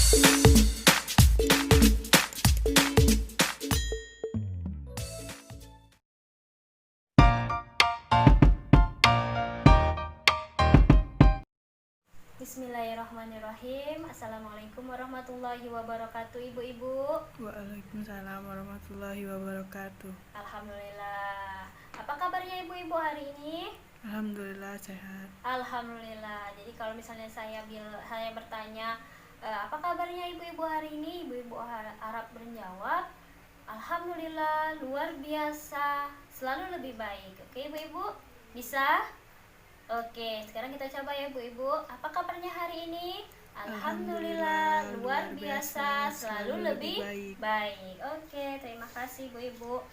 Bismillahirrahmanirrahim. Assalamualaikum warahmatullahi wabarakatuh, ibu-ibu. Waalaikumsalam warahmatullahi wabarakatuh. Alhamdulillah. Apa kabarnya ibu-ibu hari ini? Alhamdulillah sehat. Alhamdulillah. Jadi kalau misalnya saya bertanya, apa kabarnya ibu-ibu hari ini? Ibu-ibu Arab menjawab, Alhamdulillah, luar biasa, selalu lebih baik. Oke, ibu-ibu? Bisa? Oke, sekarang kita coba ya ibu-ibu. Apa kabarnya hari ini? Alhamdulillah, luar biasa, selalu lebih baik. Oke, terima kasih ibu-ibu.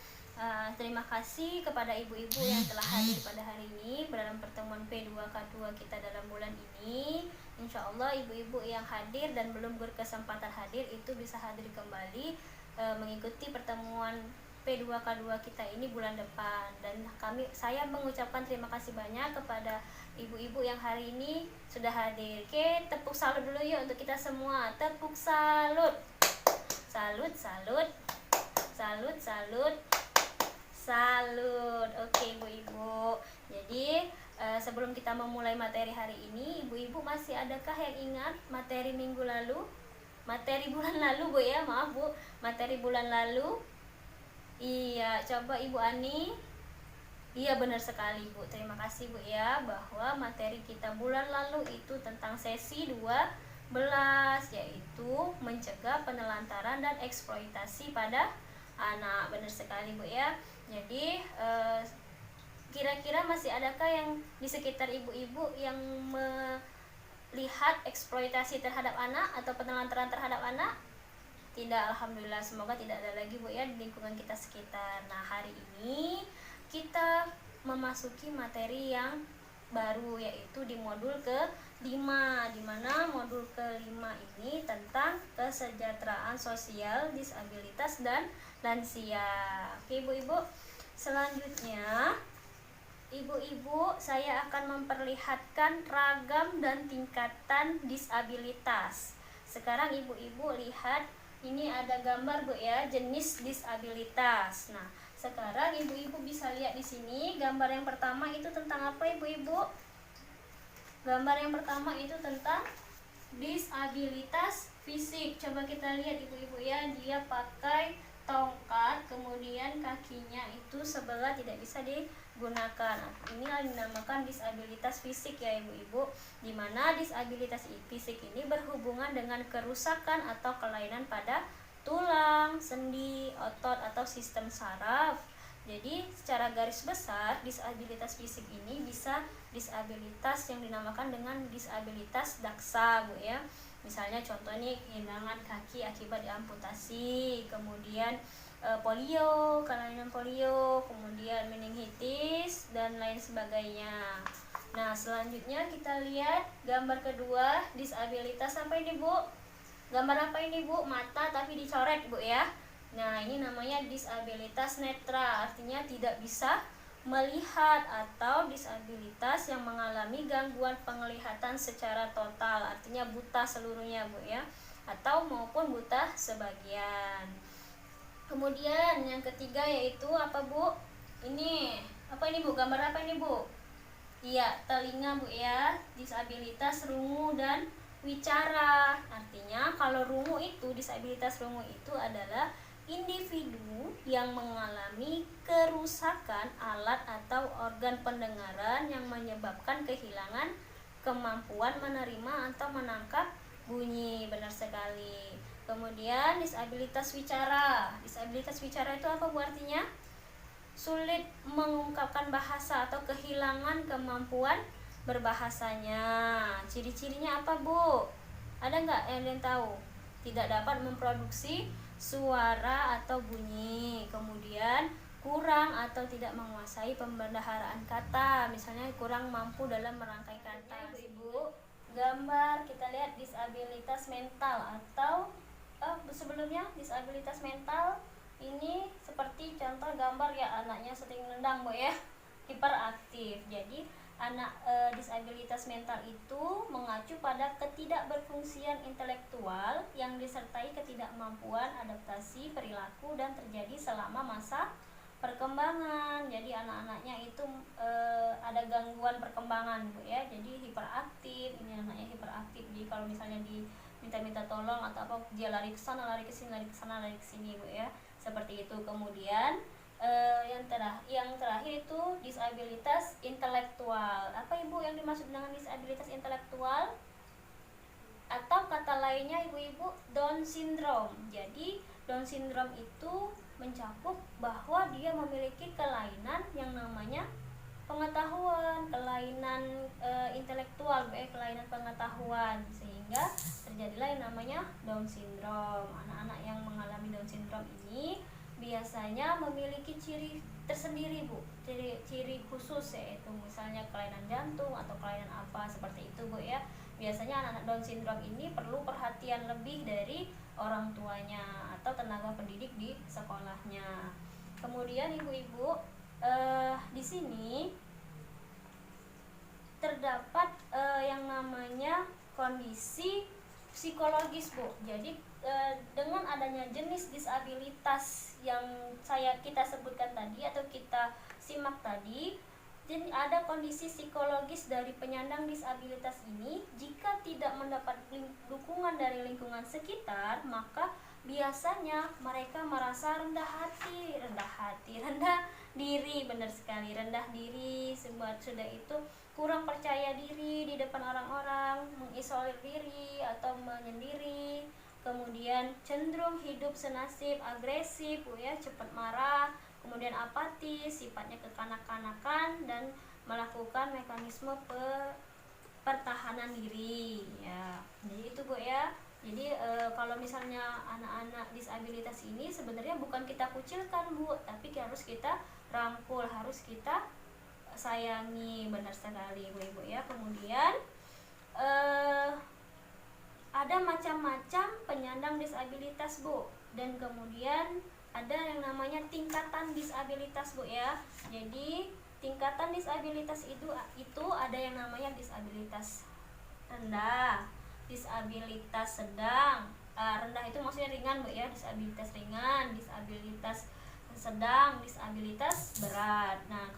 Terima kasih kepada ibu-ibu yang telah hadir pada hari ini dalam pertemuan P2K2 kita dalam bulan ini. Insya Allah ibu-ibu yang hadir dan belum berkesempatan hadir itu bisa hadir kembali mengikuti pertemuan P2K2 kita ini bulan depan. Dan saya mengucapkan terima kasih banyak kepada ibu-ibu yang hari ini sudah hadir. Oke, tepuk salut dulu yuk untuk kita semua. Tepuk salut. Salut, salut. Salut, salut. Salut. Oke, ibu-ibu. Jadi sebelum kita memulai materi hari ini, ibu-ibu masih adakah yang ingat materi minggu lalu? Materi bulan lalu, Bu ya. Maaf, Bu. Materi bulan lalu. Iya, coba Ibu Ani. Iya, benar sekali, Bu. Terima kasih, Bu ya, bahwa materi kita bulan lalu itu tentang sesi 12, yaitu mencegah penelantaran dan eksploitasi pada anak. Benar sekali, Bu ya. Jadi kira-kira masih adakah yang di sekitar ibu-ibu yang melihat eksploitasi terhadap anak atau penelantaran terhadap anak? Tidak, alhamdulillah, semoga tidak ada lagi Bu ya di lingkungan kita sekitar. Nah, hari ini kita memasuki materi yang baru, yaitu di modul ke-5, di mana modul ke-5 ini tentang kesejahteraan sosial, disabilitas, dan lansia. Oke, ibu-ibu, selanjutnya ibu-ibu, saya akan memperlihatkan ragam dan tingkatan disabilitas. Sekarang ibu-ibu lihat, ini ada gambar Bu ya, jenis disabilitas. Nah, sekarang ibu-ibu bisa lihat di sini gambar yang pertama itu tentang apa ibu-ibu? Gambar yang pertama itu tentang disabilitas fisik. Coba kita lihat ibu-ibu ya, dia pakai tongkat, kemudian kakinya itu sebelah tidak bisa digunakan. Inilah dinamakan disabilitas fisik ya ibu-ibu, di mana disabilitas fisik ini berhubungan dengan kerusakan atau kelainan pada tulang, sendi, otot, atau sistem saraf. Jadi secara garis besar disabilitas fisik ini bisa disabilitas yang dinamakan dengan disabilitas daksa Bu ya. Misalnya contoh nih, kehilangan kaki akibat diamputasi, kemudian polio, kelainan polio, kemudian meningitis, dan lain sebagainya. Nah, selanjutnya kita lihat gambar kedua, disabilitas apa ini Bu? Gambar apa ini Bu? Mata tapi dicoret Bu ya. Nah, ini namanya disabilitas netra, artinya tidak bisa melihat, atau disabilitas yang mengalami gangguan penglihatan secara total, artinya buta seluruhnya Bu ya, atau maupun buta sebagian. Kemudian yang ketiga yaitu apa Bu? Ini apa ini Bu? Gambar apa ini Bu? Iya, telinga Bu ya, disabilitas rungu dan wicara. Artinya kalau rungu itu, disabilitas rungu itu adalah individu yang mengalami kerusakan alat atau organ pendengaran yang menyebabkan kehilangan kemampuan menerima atau menangkap bunyi. Benar sekali. Kemudian disabilitas wicara. Disabilitas wicara itu apa Bu artinya? Sulit mengungkapkan bahasa atau kehilangan kemampuan berbahasanya. Ciri-cirinya apa Bu? Ada nggak yang tahu? Tidak dapat memproduksi suara atau bunyi, kemudian kurang atau tidak menguasai pembendaharaan kata, misalnya kurang mampu dalam merangkai kata. Ibu, gambar kita lihat disabilitas mental atau sebelumnya disabilitas mental ini seperti contoh gambar ya, anaknya sering nendang Bu ya, hiperaktif. Jadi anak disabilitas mental itu mengacu pada ketidakberfungsian intelektual yang disertai ketidakmampuan adaptasi perilaku dan terjadi selama masa perkembangan. Jadi anak-anaknya itu ada gangguan perkembangan Bu ya. Jadi hiperaktif, ini anaknya hiperaktif. Jadi kalau misalnya diminta-minta tolong atau apa, dia lari ke sana, lari ke sini, lari ke sana, lari ke sini Bu ya. Seperti itu. Kemudian yang terakhir itu disabilitas intelektual. Apa Ibu yang dimaksud dengan disabilitas intelektual? Atau kata lainnya ibu-ibu, Down syndrome. Jadi Down syndrome itu mencakup bahwa dia memiliki kelainan yang namanya pengetahuan, kelainan intelektual, kelainan pengetahuan, sehingga terjadilah yang namanya Down syndrome. Anak-anak yang mengalami Down syndrome ini biasanya memiliki ciri tersendiri Bu, ciri khusus, yaitu misalnya kelainan jantung atau kelainan apa seperti itu Bu ya. Biasanya anak-anak Down syndrome ini perlu perhatian lebih dari orang tuanya atau tenaga pendidik di sekolahnya. Kemudian ibu-ibu, di sini terdapat yang namanya kondisi psikologis Bu. Jadi dengan adanya jenis disabilitas yang kita sebutkan tadi atau kita simak tadi, jadi ada kondisi psikologis dari penyandang disabilitas ini. Jika tidak mendapat dukungan dari lingkungan sekitar, maka biasanya mereka merasa rendah diri, benar sekali, rendah diri. Sebab sudah itu kurang percaya diri di depan orang-orang, mengisolir diri atau menyendiri. Kemudian cenderung hidup senasib, agresif ya, cepat marah, kemudian apatis, sifatnya kekanak-kanakan dan melakukan mekanisme pertahanan diri ya. Jadi itu Bu ya. Jadi kalau misalnya anak-anak disabilitas ini sebenarnya bukan kita kucilkan Bu, tapi harus kita rangkul, harus kita sayangi, benar sekali Bu ya. Kemudian ada macam-macam penyandang disabilitas Bu, dan kemudian ada yang namanya tingkatan disabilitas Bu ya. Jadi tingkatan disabilitas itu ada yang namanya disabilitas rendah, disabilitas sedang, rendah itu maksudnya ringan Bu ya, disabilitas ringan, disabilitas sedang, disabilitas berat. Nah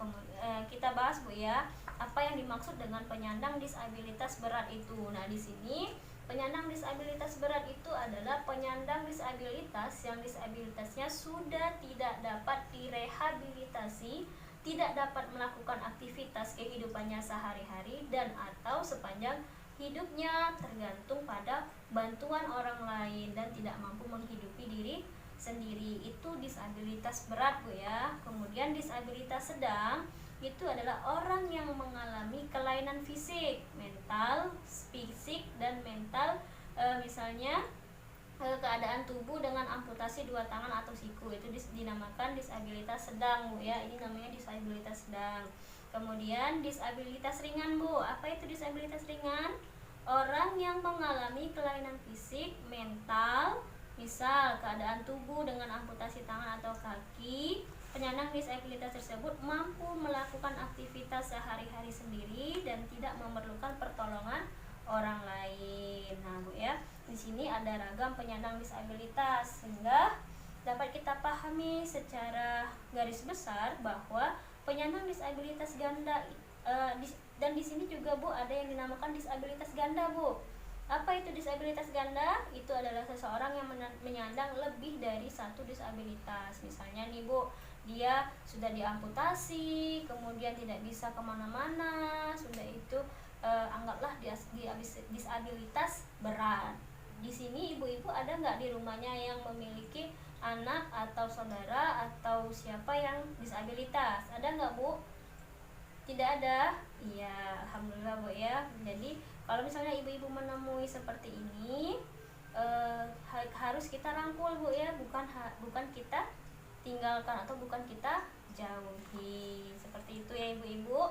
kita bahas Bu ya, apa yang dimaksud dengan penyandang disabilitas berat itu. Nah di sini penyandang disabilitas berat itu adalah penyandang disabilitas yang disabilitasnya sudah tidak dapat direhabilitasi, tidak dapat melakukan aktivitas kehidupannya sehari-hari, dan atau sepanjang hidupnya tergantung pada bantuan orang lain dan tidak mampu menghidupi diri sendiri. Itu disabilitas berat Bu ya. Kemudian disabilitas sedang itu adalah orang yang mengalami kelainan fisik, mental, fisik dan mental, misalnya keadaan tubuh dengan amputasi 2 tangan atau siku, itu dinamakan disabilitas sedang Bu ya. Ini namanya disabilitas sedang. Kemudian disabilitas ringan Bu. Apa itu disabilitas ringan? Orang yang mengalami kelainan fisik, mental, misal keadaan tubuh dengan amputasi tangan atau kaki. Penyandang disabilitas tersebut mampu melakukan aktivitas sehari-hari sendiri dan tidak memerlukan pertolongan orang lain. Nah Bu ya, di sini ada ragam penyandang disabilitas sehingga dapat kita pahami secara garis besar bahwa penyandang disabilitas ganda dan di sini juga Bu ada yang dinamakan disabilitas ganda Bu. Apa itu disabilitas ganda? Itu adalah seseorang yang menyandang lebih dari satu disabilitas. Misalnya nih Bu, dia sudah diamputasi, kemudian tidak bisa kemana-mana, sudah itu anggaplah disabilitas berat. Di sini ibu-ibu ada nggak di rumahnya yang memiliki anak atau saudara atau siapa yang disabilitas? Ada nggak Bu? Tidak ada? Iya, alhamdulillah Bu ya. Jadi kalau misalnya ibu-ibu menemui seperti ini, harus kita rangkul Bu ya, bukan kita tinggalkan atau bukan kita jauhi. Seperti itu ya ibu-ibu.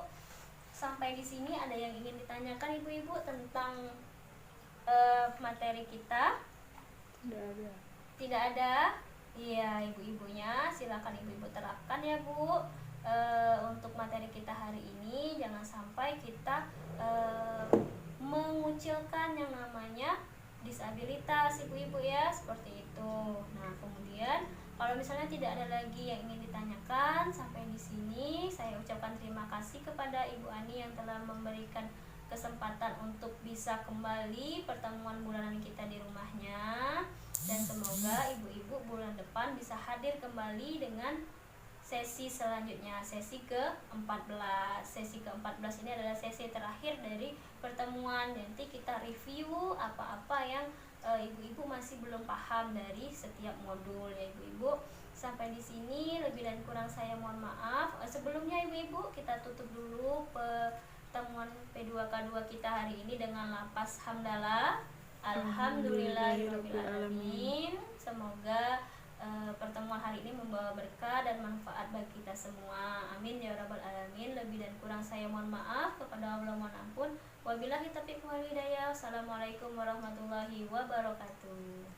Sampai di sini ada yang ingin ditanyakan ibu-ibu tentang materi kita? Tidak ada. Tidak ada? Iya ibu-ibunya, silakan ibu-ibu terapkan ya Bu. untuk materi kita hari ini, jangan sampai kita mengucilkan yang namanya disabilitas ibu-ibu ya, seperti itu. Nah, kemudian kalau misalnya tidak ada lagi yang ingin ditanyakan sampai di sini, saya ucapkan terima kasih kepada Ibu Ani yang telah memberikan kesempatan untuk bisa kembali pertemuan bulanan kita di rumahnya, dan semoga ibu-ibu bulan depan bisa hadir kembali dengan sesi selanjutnya, sesi ke-14. Sesi ke-14 ini adalah sesi terakhir dari pertemuan. Nanti kita review apa-apa yang ibu-ibu masih belum paham dari setiap modul ya ibu-ibu. Sampai di sini, lebih dan kurang saya mohon maaf. Sebelumnya ibu-ibu, kita tutup dulu pertemuan P2K2 kita hari ini dengan lafaz hamdalah. Alhamdulillahirobbilalamin. Semoga pertemuan hari ini membawa berkah dan manfaat bagi kita semua. Amin ya rabbal alamin. Lebih dan kurang saya mohon maaf, kepada Allah mohon ampun. Wabillahi taufiq wal hidayah. Wassalamualaikum warahmatullahi wabarakatuh.